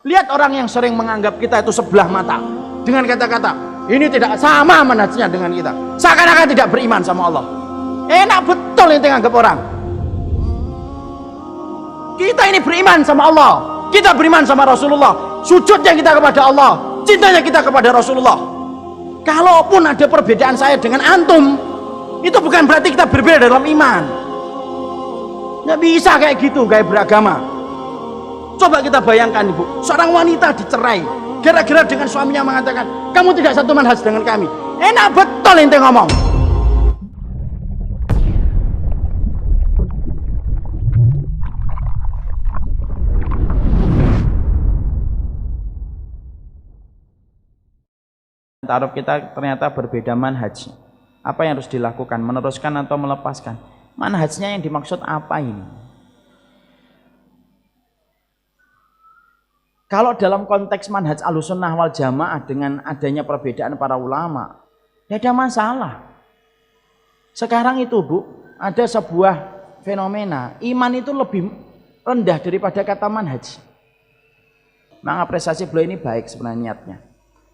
Lihat orang yang sering menganggap kita itu sebelah mata dengan kata-kata ini tidak sama manhajnya dengan kita, seakan-akan tidak beriman sama Allah. Enak betul ente nganggap orang. Kita ini beriman sama Allah, kita beriman sama Rasulullah, sujudnya kita kepada Allah, cintanya kita kepada Rasulullah. Kalaupun ada perbedaan saya dengan antum, itu bukan berarti kita berbeda dalam iman. Nggak bisa kayak gitu, kayak beragama. Coba kita bayangkan ibu, seorang wanita dicerai gara-gara dengan suaminya mengatakan kamu tidak satu manhaj dengan kami. Enak betul ente ngomong. Taruh kita ternyata berbeda manhaj. Apa yang harus dilakukan? Meneruskan atau melepaskan? Manhajnya yang dimaksud apa ini? Kalau dalam konteks manhaj Ahlussunnah wal Jamaah dengan adanya perbedaan para ulama, tidak ada masalah. Sekarang itu Bu, ada sebuah fenomena, iman itu lebih rendah daripada kata manhaj. Mengapresiasi beliau ini baik sebenarnya niatnya.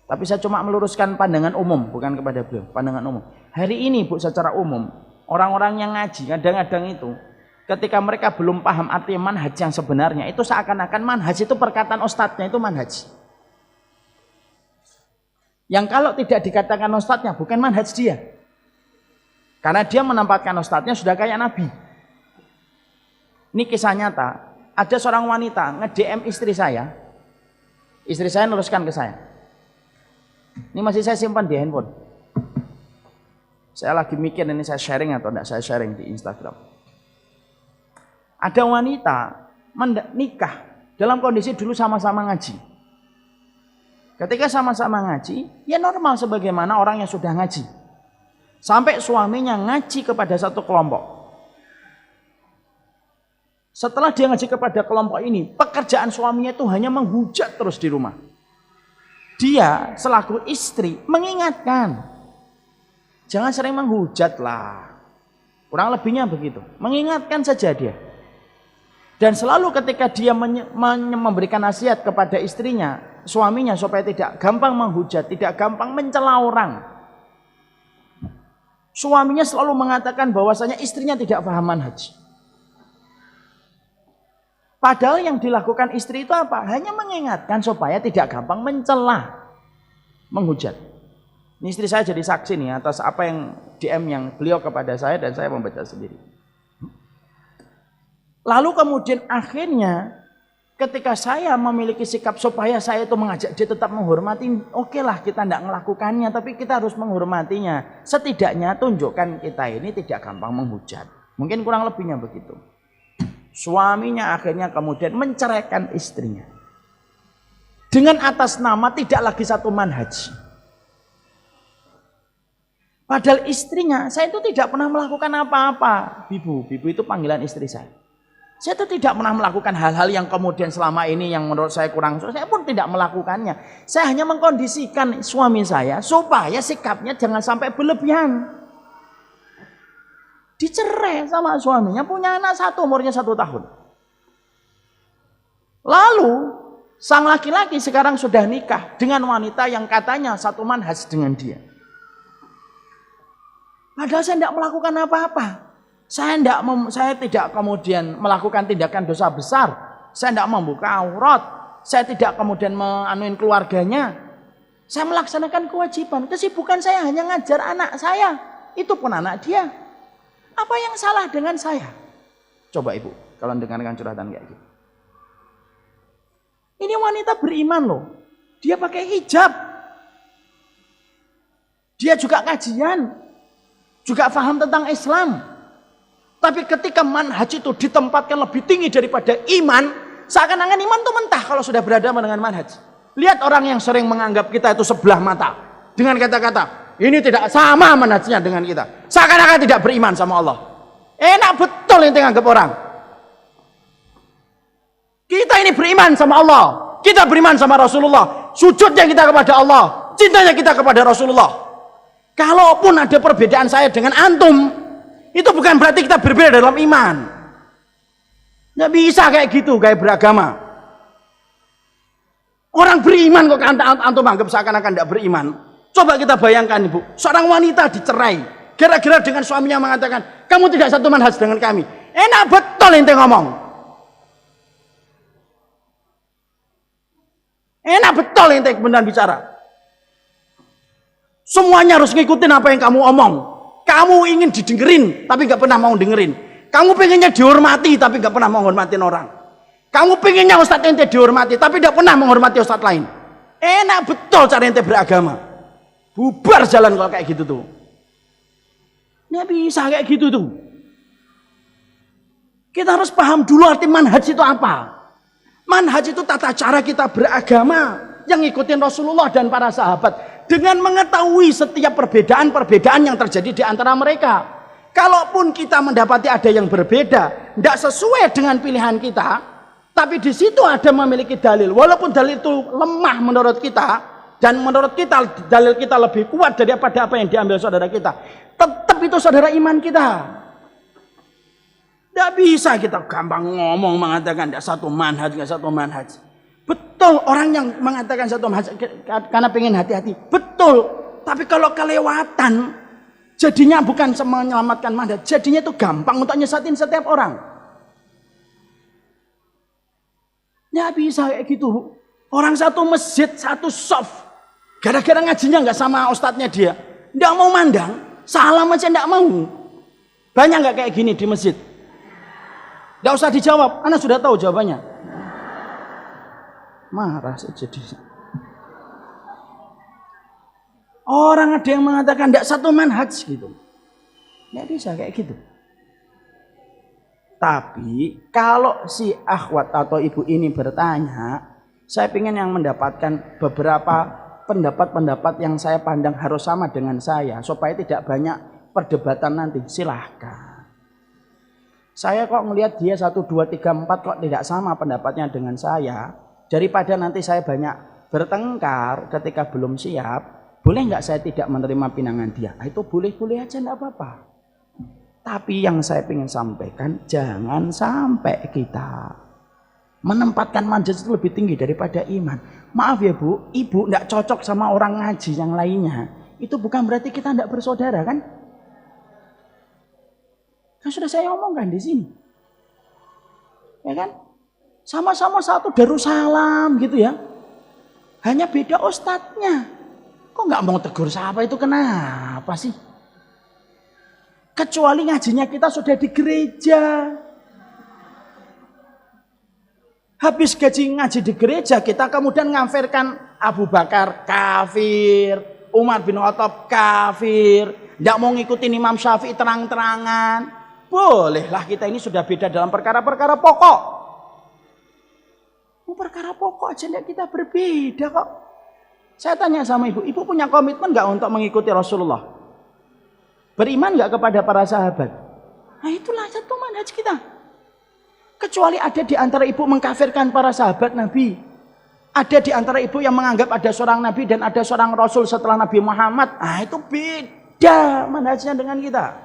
Tapi saya cuma meluruskan pandangan umum, bukan kepada beliau, pandangan umum. Hari ini Bu, secara umum, orang-orang yang ngaji kadang-kadang itu ketika mereka belum paham arti manhaj yang sebenarnya, itu seakan-akan manhaj itu perkataan ustadznya itu manhaj. Yang kalau tidak dikatakan ustadznya bukan manhaj dia. Karena dia menempatkan ustadznya sudah kayak nabi. Ini kisah nyata, ada seorang wanita nge-DM istri saya neruskan ke saya. Ini masih saya simpan di handphone. Saya lagi mikir ini saya sharing atau tidak saya sharing di Instagram. Ada wanita nikah dalam kondisi dulu sama-sama ngaji. Ketika sama-sama ngaji, ya normal sebagaimana orang yang sudah ngaji. Sampai suaminya ngaji kepada satu kelompok. Setelah dia ngaji kepada kelompok ini, pekerjaan suaminya itu hanya menghujat terus di rumah. Dia selaku istri mengingatkan, jangan sering menghujat lah. Kurang lebihnya begitu. Mengingatkan saja dia. Dan selalu ketika dia memberikan nasihat kepada istrinya, suaminya supaya tidak gampang menghujat, tidak gampang mencela orang. Suaminya selalu mengatakan bahwasanya istrinya tidak paham manhaj. Padahal yang dilakukan istri itu apa? Hanya mengingatkan supaya tidak gampang mencela, menghujat. Ini istri saya jadi saksi nih atas apa yang DM yang beliau kepada saya dan saya membaca sendiri. Lalu kemudian akhirnya ketika saya memiliki sikap supaya saya itu mengajak dia tetap menghormati, oke lah kita tidak melakukannya, tapi kita harus menghormatinya. Setidaknya tunjukkan kita ini tidak gampang menghujat. Mungkin kurang lebihnya begitu. Suaminya akhirnya kemudian menceraikan istrinya. Dengan atas nama tidak lagi satu manhaj. Padahal istrinya, saya itu tidak pernah melakukan apa-apa. Bibu itu panggilan istri saya. Saya itu tidak pernah melakukan hal-hal yang kemudian selama ini yang menurut saya kurang. Saya pun tidak melakukannya. Saya hanya mengkondisikan suami saya supaya sikapnya jangan sampai berlebihan. Dicerai sama suaminya, punya anak satu, umurnya 1 tahun. Lalu sang laki-laki sekarang sudah nikah dengan wanita yang katanya satu manhaj dengan dia. Padahal saya tidak melakukan apa-apa. Saya tidak kemudian melakukan tindakan dosa besar. Saya tidak membuka aurat. Saya tidak kemudian meanuin keluarganya. Saya melaksanakan kewajiban. Kesibukan saya hanya ngajar anak saya. Itu pun anak dia. Apa yang salah dengan saya? Coba ibu, kalau dengarkan curhatan kayak gitu. Ini wanita beriman loh. Dia pakai hijab. Dia juga kajian. Juga paham tentang Islam. Tapi ketika manhaj itu ditempatkan lebih tinggi daripada iman, seakan-akan iman itu mentah kalau sudah berhadapan dengan manhaj. Lihat orang yang sering menganggap kita itu sebelah mata dengan kata-kata ini tidak sama manhajnya dengan kita, seakan-akan tidak beriman sama Allah. Enak betul ente nganggap orang. Kita ini beriman sama Allah, kita beriman sama Rasulullah, sujudnya kita kepada Allah, cintanya kita kepada Rasulullah. Kalaupun ada perbedaan saya dengan antum, itu bukan berarti kita berbeda dalam iman. Nggak bisa kayak gitu, kayak beragama. Orang beriman kok antum anggap seakan-akan tidak beriman. Coba kita bayangkan ibu, seorang wanita dicerai gara-gara dengan suaminya mengatakan kamu tidak satu manhaj dengan kami. Enak betul ente ngomong. Enak betul ente benar bicara. Semuanya harus ngikutin apa yang kamu omong. Kamu ingin didengerin tapi gak pernah mau dengerin. Kamu pengennya dihormati tapi gak pernah mau hormatin orang. Kamu pengennya ustadz ente dihormati tapi tidak pernah menghormati ustadz lain. Enak betul cara ente beragama. Bubar jalan kalau kayak gitu tuh. Nggak bisa kayak gitu tuh. Kita harus paham dulu arti manhaj itu apa. Manhaj itu tata cara kita beragama yang ngikutin Rasulullah dan para sahabat dengan mengetahui setiap perbedaan-perbedaan yang terjadi di antara mereka. Kalaupun kita mendapati ada yang berbeda, tidak sesuai dengan pilihan kita, tapi di situ ada memiliki dalil. Walaupun dalil itu lemah menurut kita, dan menurut kita dalil kita lebih kuat daripada apa yang diambil saudara kita, tetap itu saudara iman kita. Tidak bisa kita gampang ngomong mengatakan tidak satu manhaj, nggak satu manhaj. Betul orang yang mengatakan satu manhaj karena pengen hati-hati. Betul. Tapi kalau kelewatan, jadinya bukan menyelamatkan manhaj, jadinya itu gampang untuk nyesatin setiap orang. Nggak bisa kayak gitu. Orang satu masjid, satu soft, gara-gara ngajinya nggak sama ustadznya dia, nggak mau mandang, salam aja nggak mau. Banyak nggak kayak gini di masjid? Nggak usah dijawab, Anda sudah tahu jawabannya. Marah saja dia. Orang ada yang mengatakan nggak satu manhaj gitu, nggak bisa kayak gitu. Tapi kalau si akhwat atau ibu ini bertanya, saya ingin yang mendapatkan beberapa pendapat-pendapat yang saya pandang harus sama dengan saya supaya tidak banyak perdebatan nanti. Silahkan. Saya kok ngelihat dia 1, 2, 3, 4 kok tidak sama pendapatnya dengan saya. Daripada nanti saya banyak bertengkar ketika belum siap, boleh nggak saya tidak menerima pinangan dia? Itu boleh-boleh aja, nggak apa-apa. Tapi yang saya ingin sampaikan, jangan sampai kita menempatkan manhaj itu lebih tinggi daripada iman. Maaf ya Bu, ibu nggak cocok sama orang ngaji yang lainnya. Itu bukan berarti kita nggak bersaudara kan? Kan sudah saya omongkan di sini. Ya kan? Sama-sama satu Darussalam gitu ya. Hanya beda ustadznya. Kok nggak mau tegur siapa itu kenapa sih? Kecuali ngajinya kita sudah di gereja. Habis ngaji di gereja, kita kemudian ngafirkan Abu Bakar kafir, Umar bin Khattab kafir, tidak mau ngikutin Imam Syafi'i terang-terangan. Bolehlah, kita ini sudah beda dalam perkara-perkara pokok. Perkara pokok aja kita berbeda kok. Saya tanya sama ibu punya komitmen nggak untuk mengikuti Rasulullah? Beriman nggak kepada para sahabat? Nah itulah satu manhaj kita. Kecuali ada di antara ibu mengkafirkan para sahabat Nabi. Ada di antara ibu yang menganggap ada seorang Nabi dan ada seorang Rasul setelah Nabi Muhammad. Ah itu beda manhajnya dengan kita.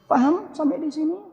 Paham sampai di sini?